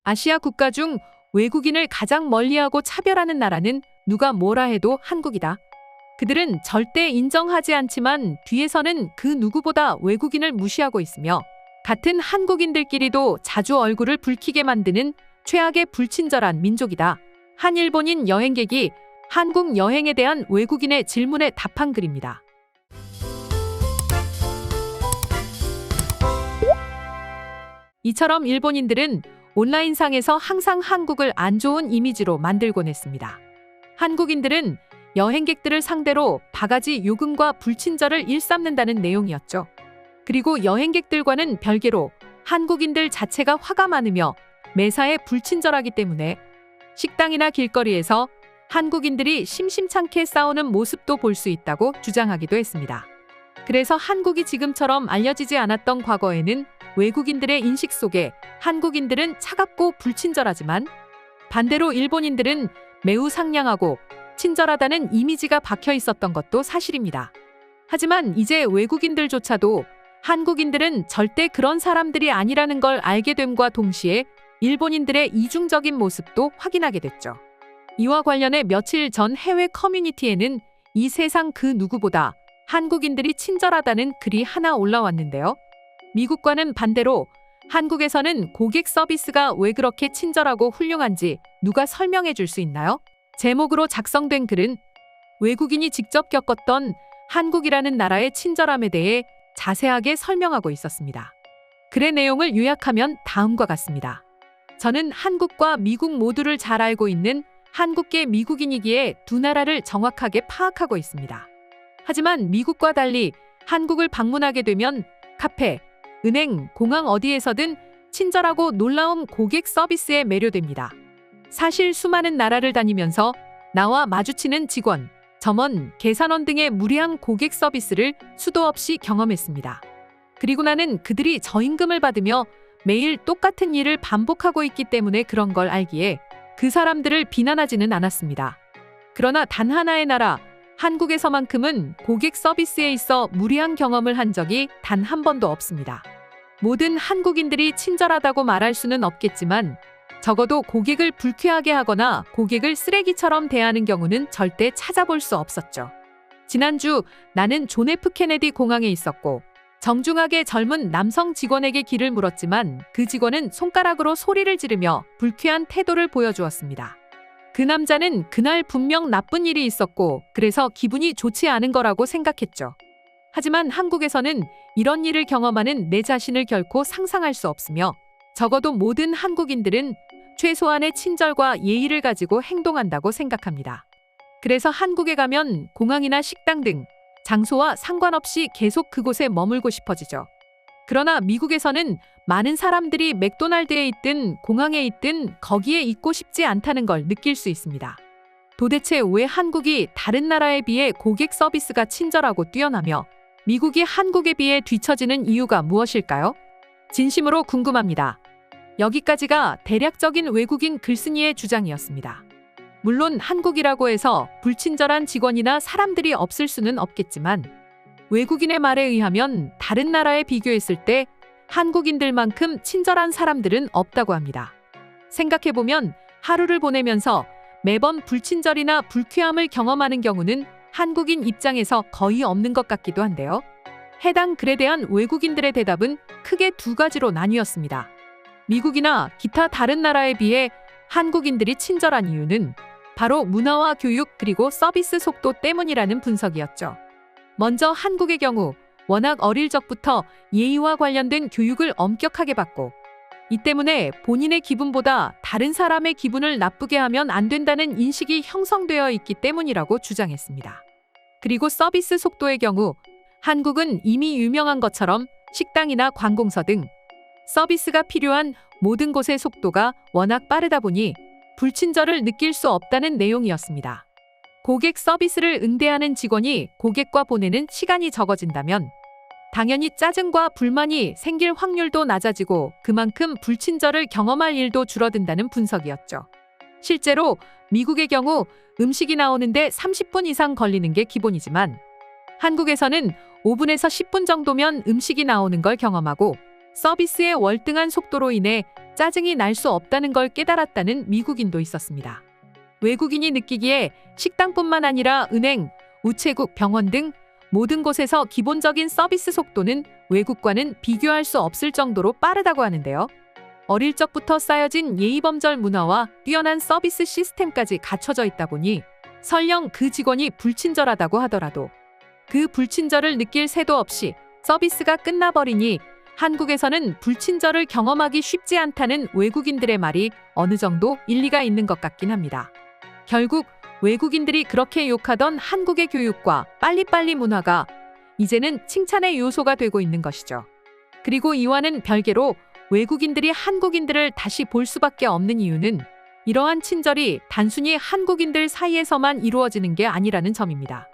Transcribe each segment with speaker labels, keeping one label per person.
Speaker 1: 아시아 국가 중 외국인을 가장 멀리하고 차별하는 나라는 누가 뭐라 해도 한국이다. 그들은 절대 인정하지 않지만 뒤에서는 그 누구보다 외국인을 무시하고 있으며 같은 한국인들끼리도 자주 얼굴을 붉히게 만드는 최악의 불친절한 민족이다. 한 일본인 여행객이 한국 여행에 대한 외국인의 질문에 답한 글입니다. 이처럼 일본인들은 온라인상에서 항상 한국을 안 좋은 이미지로 만들곤 했습니다. 한국인들은 여행객들을 상대로 바가지 요금과 불친절을 일삼는다는 내용이었죠. 그리고 여행객들과는 별개로 한국인들 자체가 화가 많으며 매사에 불친절하기 때문에 식당이나 길거리에서 한국인들이 심심찮게 싸우는 모습도 볼 수 있다고 주장하기도 했습니다. 그래서 한국이 지금처럼 알려지지 않았던 과거에는 외국인들의 인식 속에 한국인들은 차갑고 불친절하지만 반대로 일본인들은 매우 상냥하고 친절하다는 이미지가 박혀 있었던 것도 사실입니다. 하지만 이제 외국인들조차도 한국인들은 절대 그런 사람들이 아니라는 걸 알게 됨과 동시에 일본인들의 이중적인 모습도 확인하게 됐죠. 이와 관련해 며칠 전 해외 커뮤니티에는 이 세상 그 누구보다 한국인들이 친절하다는 글이 하나 올라왔는데요. 미국과는 반대로 한국에서는 고객 서비스가 왜 그렇게 친절하고 훌륭한지 누가 설명해 줄 수 있나요? 제목으로 작성된 글은 외국인이 직접 겪었던 한국이라는 나라의 친절함에 대해 자세하게 설명하고 있었습니다. 글의 내용을 요약하면 다음과 같습니다. 저는 한국과 미국 모두를 잘 알고 있는 한국계 미국인이기에 두 나라를 정확하게 파악하고 있습니다. 하지만 미국과 달리 한국을 방문하게 되면 카페, 은행, 공항 어디에서든 친절하고 놀라운 고객 서비스에 매료됩니다. 사실 수많은 나라를 다니면서 나와 마주치는 직원, 점원, 계산원 등의 무례한 고객 서비스를 수도 없이 경험했습니다. 그리고 나는 그들이 저임금을 받으며 매일 똑같은 일을 반복하고 있기 때문에 그런 걸 알기에 그 사람들을 비난하지는 않았습니다. 그러나 단 하나의 나라, 한국에서만큼은 고객 서비스에 있어 무례한 경험을 한 적이 단 한 번도 없습니다. 모든 한국인들이 친절하다고 말할 수는 없겠지만 적어도 고객을 불쾌하게 하거나 고객을 쓰레기처럼 대하는 경우는 절대 찾아볼 수 없었죠. 지난주 나는 존 F 케네디 공항에 있었고 정중하게 젊은 남성 직원에게 길을 물었지만 그 직원은 손가락으로 소리를 지르며 불쾌한 태도를 보여주었습니다. 그 남자는 그날 분명 나쁜 일이 있었고 그래서 기분이 좋지 않은 거라고 생각했죠. 하지만 한국에서는 이런 일을 경험하는 내 자신을 결코 상상할 수 없으며 적어도 모든 한국인들은 최소한의 친절과 예의를 가지고 행동한다고 생각합니다. 그래서 한국에 가면 공항이나 식당 등 장소와 상관없이 계속 그곳에 머물고 싶어지죠. 그러나 미국에서는 많은 사람들이 맥도날드에 있든 공항에 있든 거기에 있고 싶지 않다는 걸 느낄 수 있습니다. 도대체 왜 한국이 다른 나라에 비해 고객 서비스가 친절하고 뛰어나며 미국이 한국에 비해 뒤처지는 이유가 무엇일까요? 진심으로 궁금합니다. 여기까지가 대략적인 외국인 글쓴이의 주장이었습니다. 물론 한국이라고 해서 불친절한 직원이나 사람들이 없을 수는 없겠지만 외국인의 말에 의하면 다른 나라에 비교했을 때 한국인들만큼 친절한 사람들은 없다고 합니다. 생각해보면 하루를 보내면서 매번 불친절이나 불쾌함을 경험하는 경우는 한국인 입장에서 거의 없는 것 같기도 한데요. 해당 글에 대한 외국인들의 대답은 크게 두 가지로 나뉘었습니다. 미국이나 기타 다른 나라에 비해 한국인들이 친절한 이유는 바로 문화와 교육 그리고 서비스 속도 때문이라는 분석이었죠. 먼저 한국의 경우 워낙 어릴 적부터 예의와 관련된 교육을 엄격하게 받고 이 때문에 본인의 기분보다 다른 사람의 기분을 나쁘게 하면 안 된다는 인식이 형성되어 있기 때문이라고 주장했습니다. 그리고 서비스 속도의 경우 한국은 이미 유명한 것처럼 식당이나 관공서 등 서비스가 필요한 모든 곳의 속도가 워낙 빠르다 보니 불친절을 느낄 수 없다는 내용이었습니다. 고객 서비스를 응대하는 직원이 고객과 보내는 시간이 적어진다면 당연히 짜증과 불만이 생길 확률도 낮아지고 그만큼 불친절을 경험할 일도 줄어든다는 분석이었죠. 실제로 미국의 경우 음식이 나오는데 30분 이상 걸리는 게 기본이지만 한국에서는 5분에서 10분 정도면 음식이 나오는 걸 경험하고 서비스의 월등한 속도로 인해 짜증이 날 수 없다는 걸 깨달았다는 미국인도 있었습니다. 외국인이 느끼기에 식당뿐만 아니라 은행, 우체국, 병원 등 모든 곳에서 기본적인 서비스 속도는 외국과는 비교할 수 없을 정도로 빠르다고 하는데요. 어릴 적부터 쌓여진 예의범절 문화와 뛰어난 서비스 시스템까지 갖춰져 있다 보니 설령 그 직원이 불친절하다고 하더라도 그 불친절을 느낄 새도 없이 서비스가 끝나버리니 한국에서는 불친절을 경험하기 쉽지 않다는 외국인들의 말이 어느 정도 일리가 있는 것 같긴 합니다. 결국 외국인들이 그렇게 욕하던 한국의 교육과 빨리빨리 문화가 이제는 칭찬의 요소가 되고 있는 것이죠. 그리고 이와는 별개로 외국인들이 한국인들을 다시 볼 수밖에 없는 이유는 이러한 친절이 단순히 한국인들 사이에서만 이루어지는 게 아니라는 점입니다.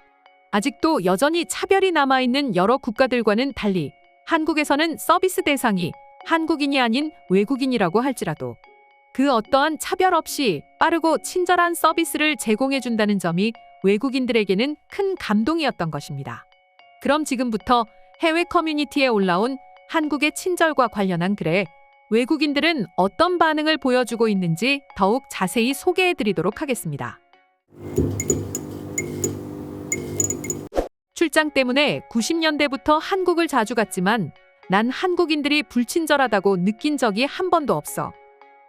Speaker 1: 아직도 여전히 차별이 남아있는 여러 국가들과는 달리 한국에서는 서비스 대상이 한국인이 아닌 외국인이라고 할지라도 그 어떠한 차별 없이 빠르고 친절한 서비스를 제공해준다는 점이 외국인들에게는 큰 감동이었던 것입니다. 그럼 지금부터 해외 커뮤니티에 올라온 한국의 친절과 관련한 글에 외국인들은 어떤 반응을 보여주고 있는지 더욱 자세히 소개해드리도록 하겠습니다. 출장 때문에 90년대부터 한국을 자주 갔지만 난 한국인들이 불친절하다고 느낀 적이 한 번도 없어.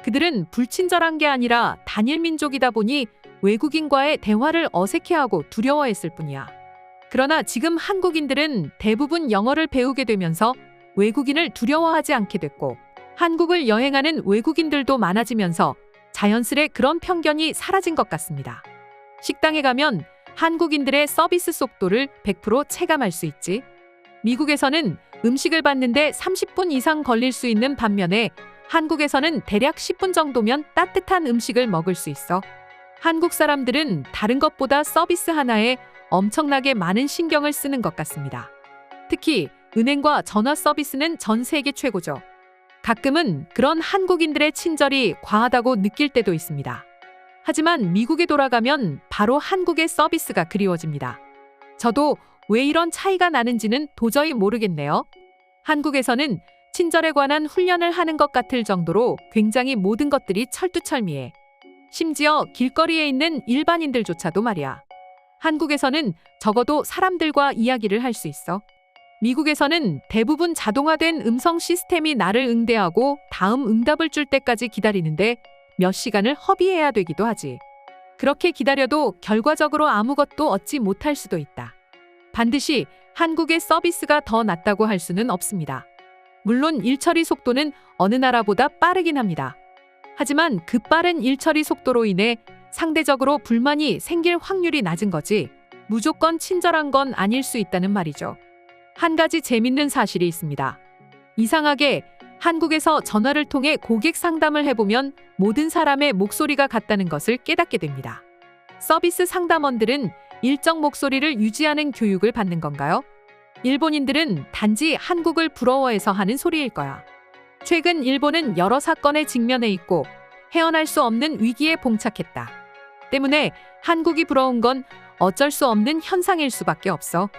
Speaker 1: 그들은 불친절한 게 아니라 단일 민족이다 보니 외국인과의 대화를 어색해하고 두려워했을 뿐이야. 그러나 지금 한국인들은 대부분 영어를 배우게 되면서 외국인을 두려워하지 않게 됐고 한국을 여행하는 외국인들도 많아지면서 자연스레 그런 편견이 사라진 것 같습니다. 식당에 가면 한국인들의 서비스 속도를 100% 체감할 수 있지. 미국에서는 음식을 받는데 30분 이상 걸릴 수 있는 반면에 한국에서는 대략 10분 정도면 따뜻한 음식을 먹을 수 있어. 한국 사람들은 다른 것보다 서비스 하나에 엄청나게 많은 신경을 쓰는 것 같습니다. 특히 은행과 전화 서비스는 전 세계 최고죠. 가끔은 그런 한국인들의 친절이 과하다고 느낄 때도 있습니다. 하지만 미국에 돌아가면 바로 한국의 서비스가 그리워집니다. 저도 왜 이런 차이가 나는지는 도저히 모르겠네요. 한국에서는 친절에 관한 훈련을 하는 것 같을 정도로 굉장히 모든 것들이 철두철미해. 심지어 길거리에 있는 일반인들조차도 말이야. 한국에서는 적어도 사람들과 이야기를 할 수 있어. 미국에서는 대부분 자동화된 음성 시스템이 나를 응대하고 다음 응답을 줄 때까지 기다리는데 몇 시간을 허비해야 되기도 하지. 그렇게 기다려도 결과적으로 아무것도 얻지 못할 수도 있다. 반드시 한국의 서비스가 더 낫다고 할 수는 없습니다. 물론 일처리 속도는 어느 나라보다 빠르긴 합니다. 하지만 그 빠른 일처리 속도로 인해 상대적으로 불만이 생길 확률이 낮은 거지 무조건 친절한 건 아닐 수 있다는 말이죠. 한 가지 재밌는 사실이 있습니다. 이상하게 한국에서 전화를 통해 고객 상담을 해보면 모든 사람의 목소리가 같다는 것을 깨닫게 됩니다. 서비스 상담원들은 일정 목소리를 유지하는 교육을 받는 건가요? 일본인들은 단지 한국을 부러워해서 하는 소리일 거야. 최근 일본은 여러 사건에 직면해 있고 헤어날 수 없는 위기에 봉착했다. 때문에 한국이 부러운 건 어쩔 수 없는 현상일 수밖에 없어.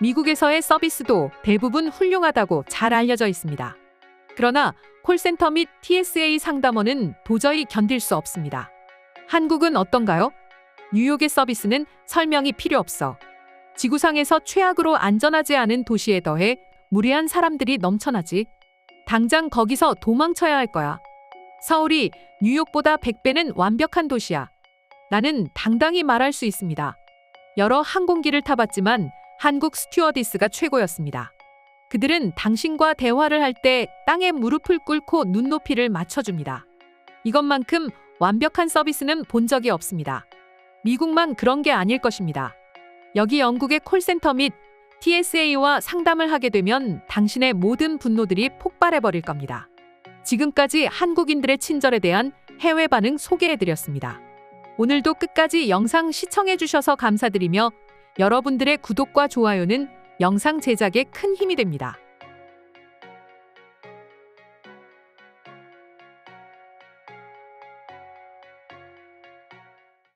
Speaker 1: 미국에서의 서비스도 대부분 훌륭하다고 잘 알려져 있습니다. 그러나 콜센터 및 TSA 상담원은 도저히 견딜 수 없습니다. 한국은 어떤가요? 뉴욕의 서비스는 설명이 필요 없어. 지구상에서 최악으로 안전하지 않은 도시에 더해 무례한 사람들이 넘쳐나지. 당장 거기서 도망쳐야 할 거야. 서울이 뉴욕보다 100배는 완벽한 도시야. 나는 당당히 말할 수 있습니다. 여러 항공기를 타봤지만 한국 스튜어디스가 최고였습니다. 그들은 당신과 대화를 할 때 땅에 무릎을 꿇고 눈높이를 맞춰줍니다. 이것만큼 완벽한 서비스는 본 적이 없습니다. 미국만 그런 게 아닐 것입니다. 여기 영국의 콜센터 및 TSA와 상담을 하게 되면 당신의 모든 분노들이 폭발해버릴 겁니다. 지금까지 한국인들의 친절에 대한 해외 반응 소개해드렸습니다. 오늘도 끝까지 영상 시청해주셔서 감사드리며 여러분들의 구독과 좋아요는 영상 제작에 큰 힘이 됩니다.